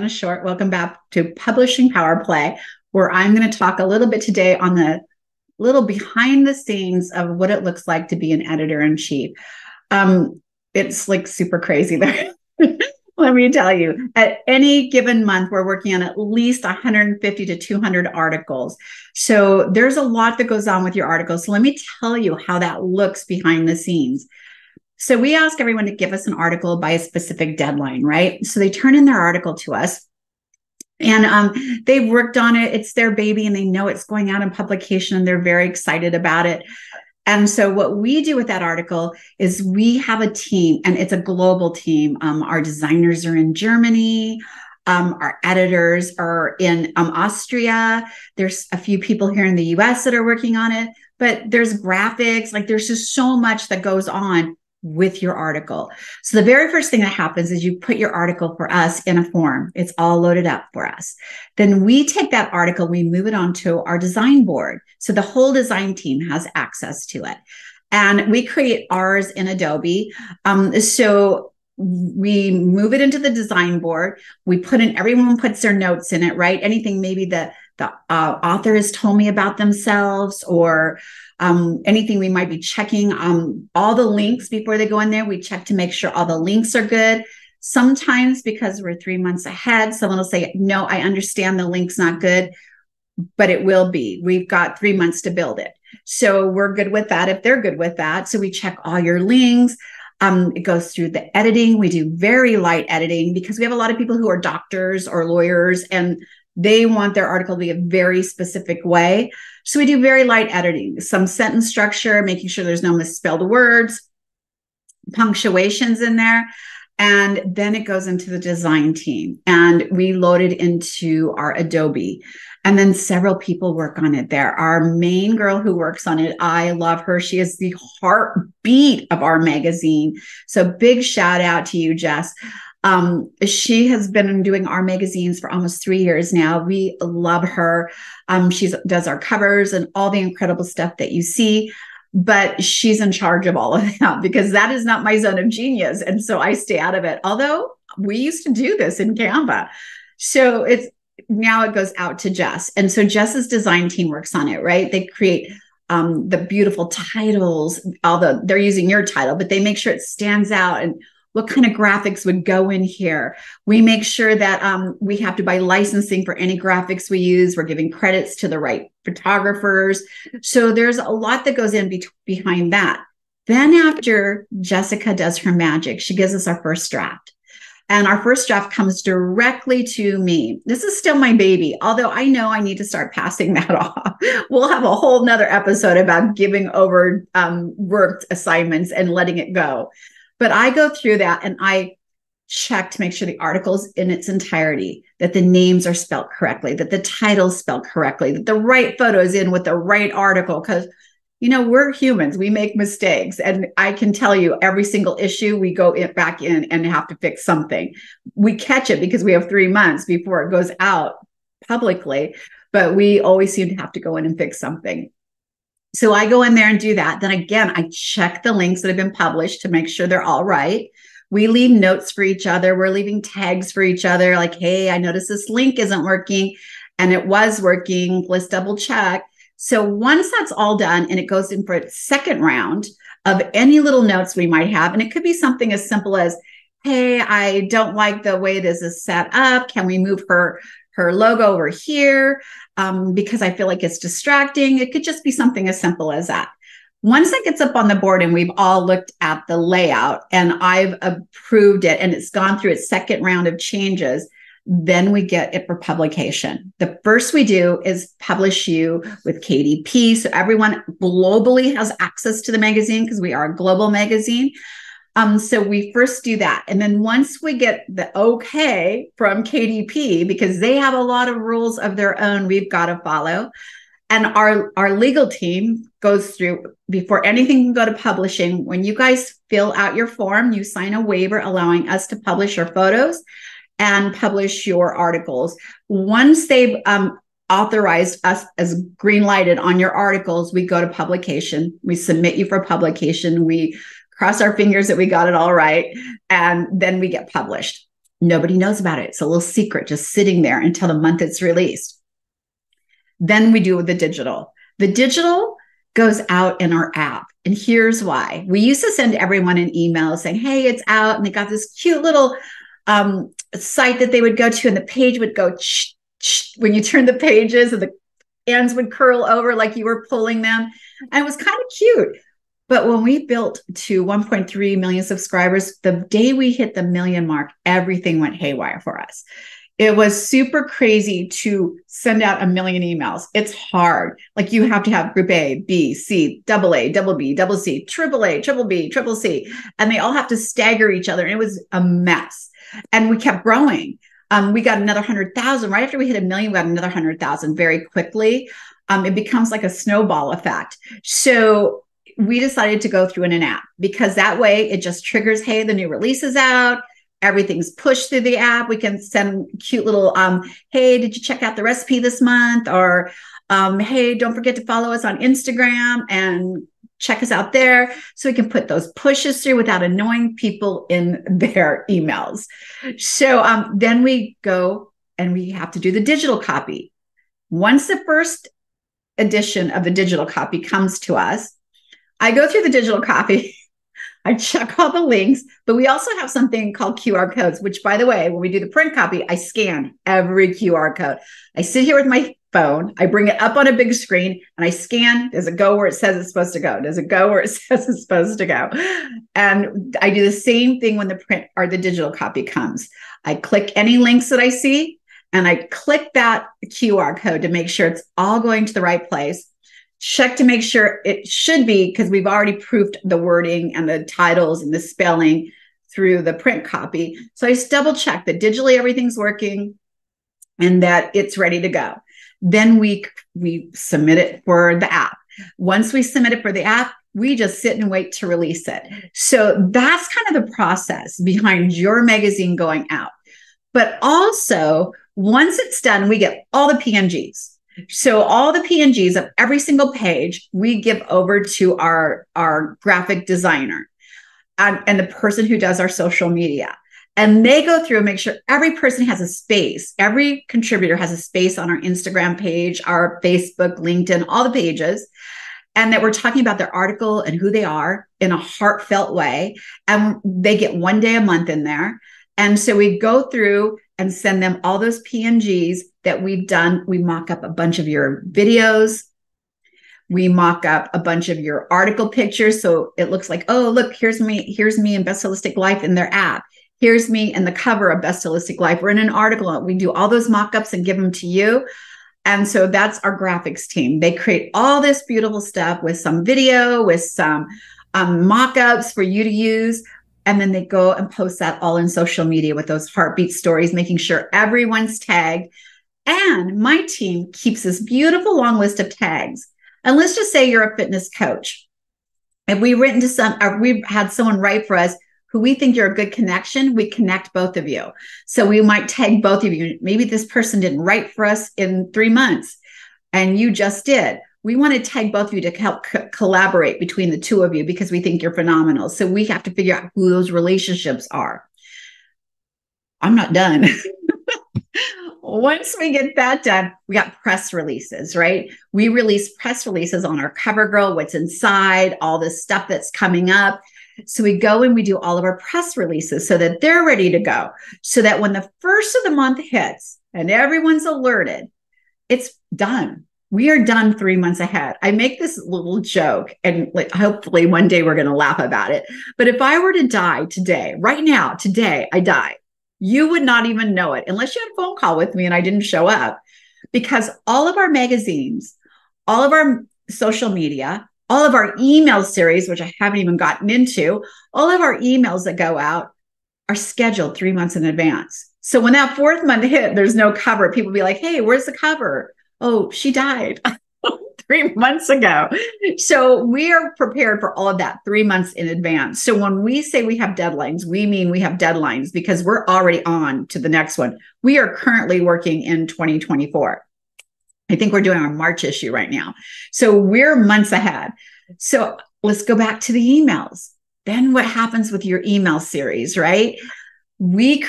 Jana Short. Welcome back to Publishing Power Play, where I'm going to talk a little bit today on the little behind the scenes of what it looks like to be an editor-in-chief. It's like super crazy there. Let me tell you, at any given month, we're working on at least 150 to 200 articles. So there's a lot that goes on with your articles. So let me tell you how that looks behind the scenes. So we ask everyone to give us an article by a specific deadline, right? So they turn in their article to us. And they've worked on it. It's their baby and they know it's going out in publication and they're very excited about it. And so what we do with that article is we have a team, and it's a global team. Our designers are in Germany. Our editors are in Austria. There's a few people here in the US that are working on it, but there's graphics. Like there's just so much that goes on with your article. So the very first thing that happens is you put your article for us in a form. It's all loaded up for us. Then we take that article, we move it onto our design board. So the whole design team has access to it. And we create ours in Adobe. So we move it into the design board. We put in, everyone puts their notes in it, right? Anything maybe the author has told me about themselves, or anything we might be checking, all the links before they go in there. We check to make sure all the links are good. Sometimes because we're 3 months ahead, someone will say, no, I understand the link's not good, but it will be. We've got 3 months to build it. So we're good with that if they're good with that. So we check all your links. It goes through the editing. We do very light editing because we have a lot of people who are doctors or lawyers and they want their article to be a very specific way. So we do very light editing, some sentence structure, making sure there's no misspelled words, punctuations in there. And then it goes into the design team and we load it into our Adobe. And then several people work on it there. Our main girl who works on it, I love her. She is the heartbeat of our magazine. So big shout out to you, Jess. She has been doing our magazines for almost 3 years now. We love her. She does our covers and all the incredible stuff that you see, but she's in charge of all of that because that is not my zone of genius. And so I stay out of it. Although we used to do this in Canva. So now it goes out to Jess. And so Jess's design team works on it, right? They create the beautiful titles, although they're using your title, but they make sure it stands out and what kind of graphics would go in here. We make sure that we have to buy licensing for any graphics we use. We're giving credits to the right photographers. So there's a lot that goes in behind that. Then after Jessica does her magic, she gives us our first draft. And our first draft comes directly to me. This is still my baby, although I know I need to start passing that off. We'll have a whole nother episode about giving over worked assignments and letting it go. But I go through that and I check to make sure the article's in its entirety, that the names are spelled correctly, that the title's spelled correctly, that the right photo is in with the right article. Because, you know, we're humans, we make mistakes. And I can tell you every single issue, we go back in and have to fix something. We catch it because we have 3 months before it goes out publicly, but we always seem to have to go in and fix something. So I go in there and do that. Then again, I check the links that have been published to make sure they're all right. We leave notes for each other. We're leaving tags for each other. Like, hey, I noticed this link isn't working and it was working. Let's double check. So once that's all done and it goes in for its second round of any little notes we might have, and it could be something as simple as, hey, I don't like the way this is set up. Can we move her logo over here because I feel like it's distracting? It could just be something as simple as that. Once it gets up on the board and we've all looked at the layout and I've approved it and it's gone through its second round of changes, then we get it for publication. The first we do is publish you with KDP. So everyone globally has access to the magazine because we are a global magazine. So we first do that. And then once we get the okay from KDP, because they have a lot of rules of their own we've got to follow. And our legal team goes through, before anything can go to publishing, when you guys fill out your form, you sign a waiver allowing us to publish your photos and publish your articles. Once they've authorized us as green lighted on your articles, we go to publication. We submit you for publication. We cross our fingers that we got it all right, and then we get published. Nobody knows about it. It's a little secret just sitting there until the month it's released. Then we do the digital. The digital goes out in our app. And here's why. We used to send everyone an email saying, hey, it's out. And they got this cute little site that they would go to, and the page would go when you turn the pages, and the ends would curl over like you were pulling them. And it was kind of cute. But when we built to 1.3 million subscribers, the day we hit the million mark, everything went haywire for us. It was super crazy to send out a million emails. It's hard. Like, you have to have group A, B, C, double A, double B, double C, triple A, triple B, triple C, and they all have to stagger each other. And it was a mess. And we kept growing. We got another 100,000. Right after we hit a million, we got another 100,000 very quickly. It becomes like a snowball effect. So we decided to go through in an app, because that way it just triggers, hey, the new release is out. Everything's pushed through the app. We can send cute little, hey, did you check out the recipe this month? Or, hey, don't forget to follow us on Instagram and check us out there. So we can put those pushes through without annoying people in their emails. So then we go and we have to do the digital copy. Once the first edition of the digital copy comes to us, I go through the digital copy. I check all the links, but we also have something called QR codes, which, by the way, when we do the print copy, I scan every QR code. I sit here with my phone, I bring it up on a big screen, and I scan. Does it go where it says it's supposed to go? Does it go where it says it's supposed to go? And I do the same thing when the print or the digital copy comes. I click any links that I see, and I click that QR code to make sure it's all going to the right place. Check to make sure it should be, because we've already proofed the wording and the titles and the spelling through the print copy. So I just double check that digitally everything's working and that it's ready to go. Then we submit it for the app. Once we submit it for the app, we just sit and wait to release it. So that's kind of the process behind your magazine going out. But also, once it's done, we get all the PNGs. So all the PNGs of every single page, we give over to our graphic designer and the person who does our social media. And they go through and make sure every person has a space. Every contributor has a space on our Instagram page, our Facebook, LinkedIn, all the pages. And that we're talking about their article and who they are in a heartfelt way. And they get one day a month in there. And so we go through and send them all those PNGs that we've done. We mock up a bunch of your videos. We mock up a bunch of your article pictures. So it looks like, oh, look, here's me in Best Holistic Life in their app. Here's me in the cover of Best Holistic Life. We're in an article. We do all those mock-ups and give them to you. And so that's our graphics team. They create all this beautiful stuff with some video, with some mock-ups for you to use. And then they go and post that all in social media with those heartbeat stories, making sure everyone's tagged. And my team keeps this beautiful long list of tags. And let's just say you're a fitness coach. If we've had someone write for us who we think you're a good connection, we connect both of you. So we might tag both of you. Maybe this person didn't write for us in 3 months and you just did. We want to tag both of you to help collaborate between the two of you because we think you're phenomenal. So we have to figure out who those relationships are. I'm not done. Once we get that done, we got press releases, right? We release press releases on our CoverGirl, what's inside, all this stuff that's coming up. So we go and we do all of our press releases so that they're ready to go. So that when the first of the month hits and everyone's alerted, it's done. We are done 3 months ahead. I make this little joke and hopefully one day we're going to laugh about it. But if I were to die today, right now, today, I die, you would not even know it unless you had a phone call with me and I didn't show up, because all of our magazines, all of our social media, all of our email series, which I haven't even gotten into, all of our emails that go out are scheduled 3 months in advance. So when that fourth month hit, there's no cover. People be like, hey, where's the cover? Oh, she died 3 months ago. So we are prepared for all of that 3 months in advance. So when we say we have deadlines, we mean we have deadlines because we're already on to the next one. We are currently working in 2024. I think we're doing our March issue right now. So we're months ahead. So let's go back to the emails. Then what happens with your email series, right? we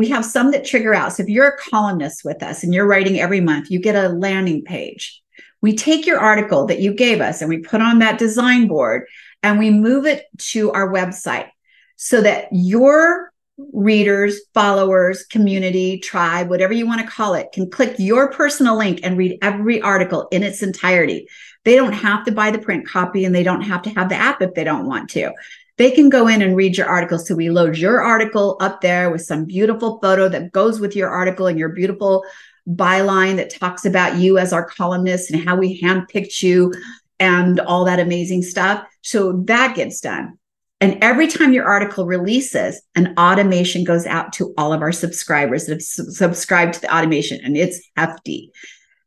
have some that trigger out. So if you're a columnist with us and you're writing every month, you get a landing page. We take your article that you gave us and we put on that design board and we move it to our website so that your readers, followers, community, tribe, whatever you want to call it, can click your personal link and read every article in its entirety. They don't have to buy the print copy and they don't have to have the app if they don't want to. They can go in and read your article. So we load your article up there with some beautiful photo that goes with your article and your beautiful byline that talks about you as our columnist and how we handpicked you and all that amazing stuff. So that gets done. And every time your article releases, an automation goes out to all of our subscribers that have subscribed to the automation, and it's hefty.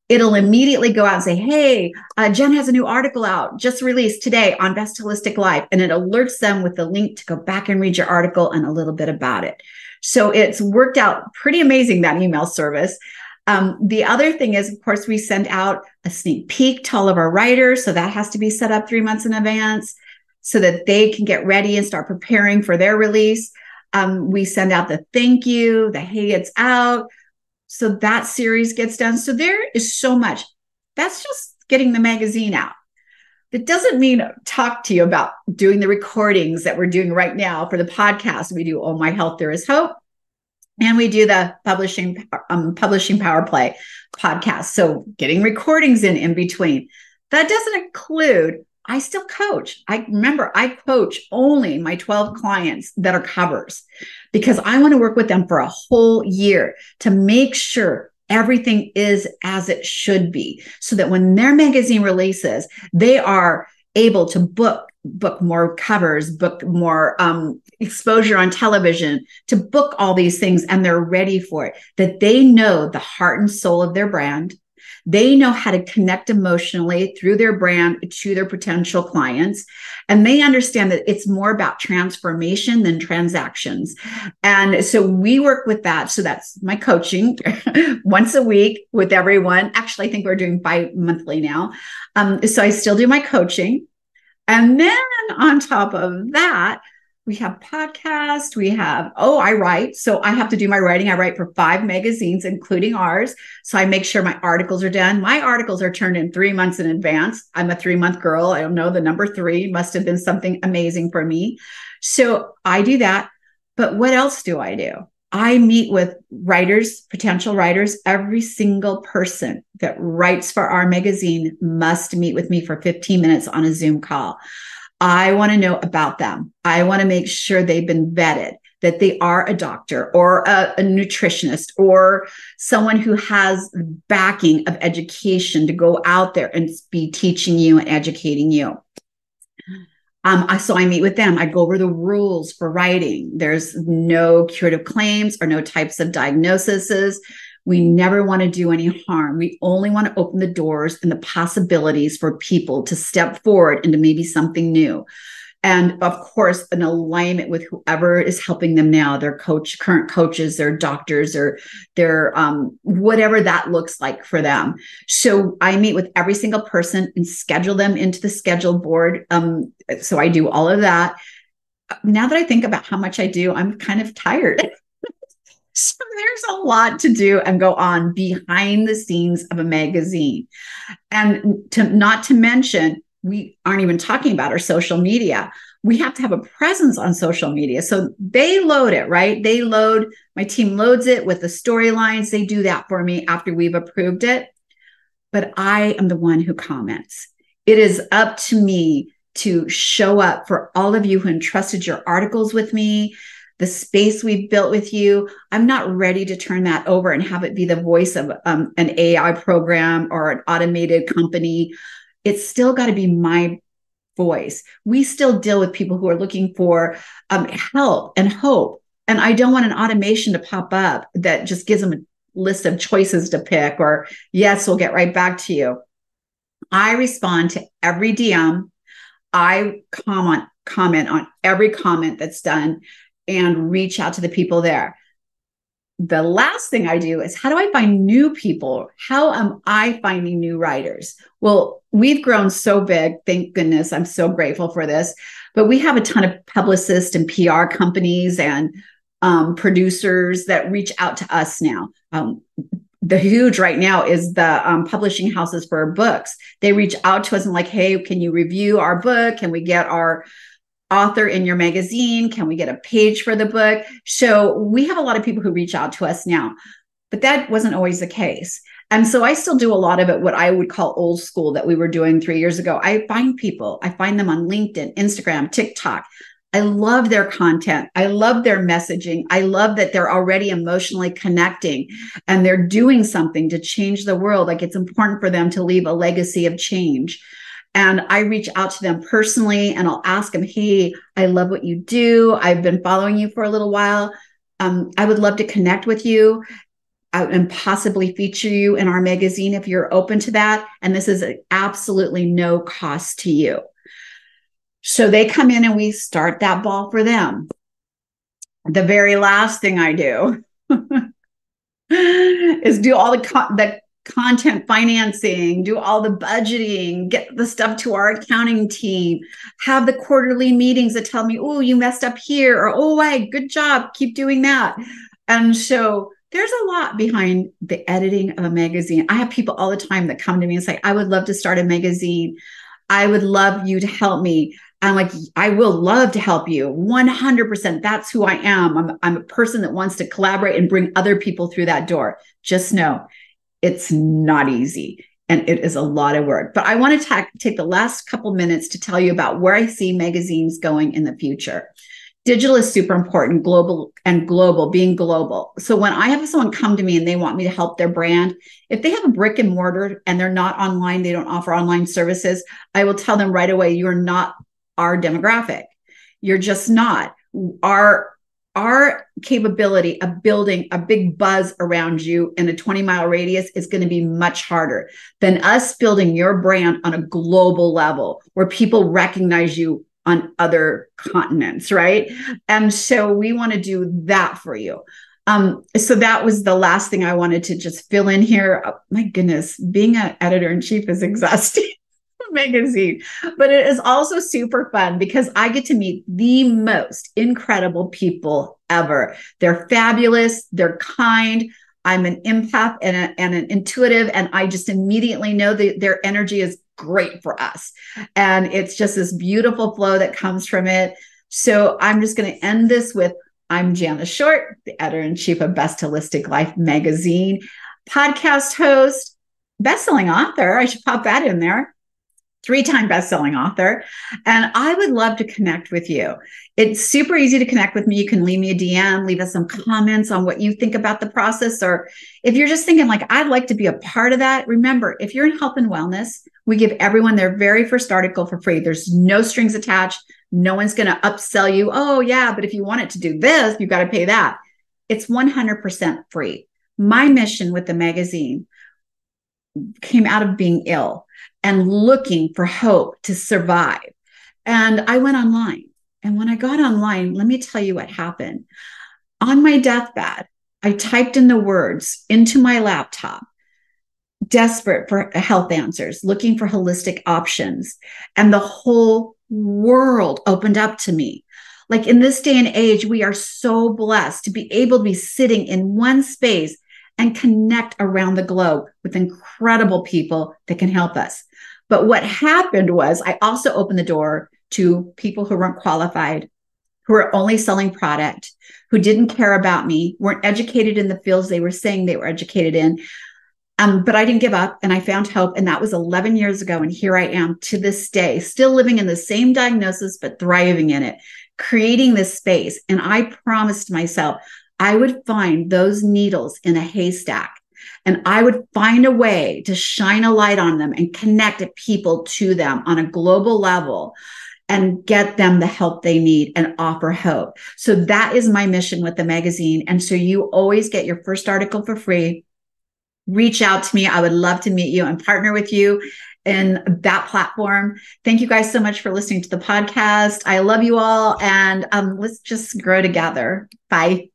It'll immediately go out and say, hey, Jen has a new article out, just released today on Best Holistic Life. And it alerts them with the link to go back and read your article and a little bit about it. So it's worked out pretty amazing, that email service. The other thing is, of course, we send out a sneak peek to all of our writers. So that has to be set up 3 months in advance so that they can get ready and start preparing for their release. We send out the thank you, the hey, it's out. So that series gets done. So there is so much. That's just getting the magazine out. That doesn't mean talk to you about doing the recordings that we're doing right now for the podcast. We do Oh My Health, There Is Hope. And we do the publishing Power Play podcast. So getting recordings in between. That doesn't include, I still coach. I coach only my 12 clients that are covers because I want to work with them for a whole year to make sure everything is as it should be so that when their magazine releases, they are able to book more covers, book more exposure on television, to book all these things, and they're ready for it, that they know the heart and soul of their brand. They know how to connect emotionally through their brand to their potential clients. And they understand that it's more about transformation than transactions. And so we work with that. So that's my coaching once a week with everyone. Actually, I think we're doing bi-monthly now. So I still do my coaching. And then on top of that, we have podcasts, I write. So I have to do my writing. I write for 5 magazines, including ours. So I make sure my articles are done. My articles are turned in 3 months in advance. I'm a 3-month girl. I don't know, the number 3 must have been something amazing for me. So I do that. But what else do? I meet with writers, potential writers. Every single person that writes for our magazine must meet with me for 15 minutes on a Zoom call. I want to know about them. I want to make sure they've been vetted, that they are a doctor or a nutritionist or someone who has backing of education to go out there and be teaching you and educating you. So I meet with them. I go over the rules for writing. There's no curative claims or no types of diagnoses. We never want to do any harm. We only want to open the doors and the possibilities for people to step forward into maybe something new. And of course, an alignment with whoever is helping them now, their current coaches, their doctors, or their whatever that looks like for them. So I meet with every single person and schedule them into the schedule board. So I do all of that. Now that I think about how much I do, I'm kind of tired. So there's a lot to do and go on behind the scenes of a magazine. And not to mention, we aren't even talking about our social media. We have to have a presence on social media. So they load it, right? My team loads it with the storylines. They do that for me after we've approved it. But I am the one who comments. It is up to me to show up for all of you who entrusted your articles with me, the space we've built with you. I'm not ready to turn that over and have it be the voice of an AI program or an automated company. It's still got to be my voice. We still deal with people who are looking for help and hope. And I don't want an automation to pop up that just gives them a list of choices to pick or, yes, we'll get right back to you. I respond to every DM. I comment on every comment that's done and reach out to the people there. The last thing I do is, how do I find new people? How am I finding new writers? Well, we've grown so big. Thank goodness. I'm so grateful for this. But we have a ton of publicists and PR companies and producers that reach out to us now. The huge right now is the publishing houses for our books. They reach out to us and like, hey, can you review our book? Can we get our author in your magazine? Can we get a page for the book? So we have a lot of people who reach out to us now, but that wasn't always the case. And so I still do a lot of it, what I would call old school that we were doing 3 years ago. I find people, I find them on LinkedIn, Instagram, TikTok. I love their content. I love their messaging. I love that they're already emotionally connecting and they're doing something to change the world. Like it's important for them to leave a legacy of change. And I reach out to them personally and I'll ask them, hey, I love what you do. I've been following you for a little while. I would love to connect with you and possibly feature you in our magazine if you're open to that. And this is absolutely no cost to you. So they come in and we start that ball for them. The very last thing I do is do all the content financing, do all the budgeting, get the stuff to our accounting team, have the quarterly meetings that tell me, oh, you messed up here, or, oh, hey, good job, keep doing that. And so there's a lot behind the editing of a magazine. I have people all the time that come to me and say, I would love to start a magazine. I would love you to help me. I'm like, I will love to help you 100%. That's who I am. I'm a person that wants to collaborate and bring other people through that door. Just know it's not easy and it is a lot of work. But I want to take the last couple minutes to tell you about where I see magazines going in the future. Digital is super important, being global. So when I have someone come to me and they want me to help their brand, if they have a brick and mortar and they're not online, they don't offer online services, I will tell them right away, you're not our demographic. You're just not. Our capability of building a big buzz around you in a 20-mile radius is going to be much harder than us building your brand on a global level where people recognize you on other continents, right? And so we want to do that for you. So that was the last thing I wanted to just fill in here. Oh, my goodness, being an editor-in-chief is exhausting. Magazine, but it is also super fun because I get to meet the most incredible people ever. They're fabulous. They're kind. I'm an empath and an intuitive, and I just immediately know that their energy is great for us. And it's just this beautiful flow that comes from it. So I'm just going to end this with, I'm Jana Short, the editor-in-chief of Best Holistic Life magazine, podcast host, best-selling author. I should pop that in there. 3-time best-selling author. And I would love to connect with you. It's super easy to connect with me. You can leave me a DM, leave us some comments on what you think about the process. Or if you're just thinking like, I'd like to be a part of that. Remember, if you're in health and wellness, we give everyone their very first article for free. There's no strings attached. No one's going to upsell you. Oh yeah, but if you want it to do this, you've got to pay that. It's 100% free. My mission with the magazine came out of being ill and looking for hope to survive. And I went online. And when I got online, let me tell you what happened. On my deathbed, I typed in the words into my laptop, desperate for health answers, looking for holistic options. And the whole world opened up to me. Like in this day and age, we are so blessed to be able to be sitting in one space and connect around the globe with incredible people that can help us. But what happened was I also opened the door to people who weren't qualified, who were only selling product, who didn't care about me, weren't educated in the fields they were saying they were educated in. But I didn't give up and I found hope. And that was 11 years ago. And here I am to this day, still living in the same diagnosis, but thriving in it, creating this space. And I promised myself I would find those needles in a haystack and I would find a way to shine a light on them and connect people to them on a global level and get them the help they need and offer hope. So that is my mission with the magazine. And so you always get your first article for free. Reach out to me. I would love to meet you and partner with you in that platform. Thank you guys so much for listening to the podcast. I love you all. And let's just grow together. Bye.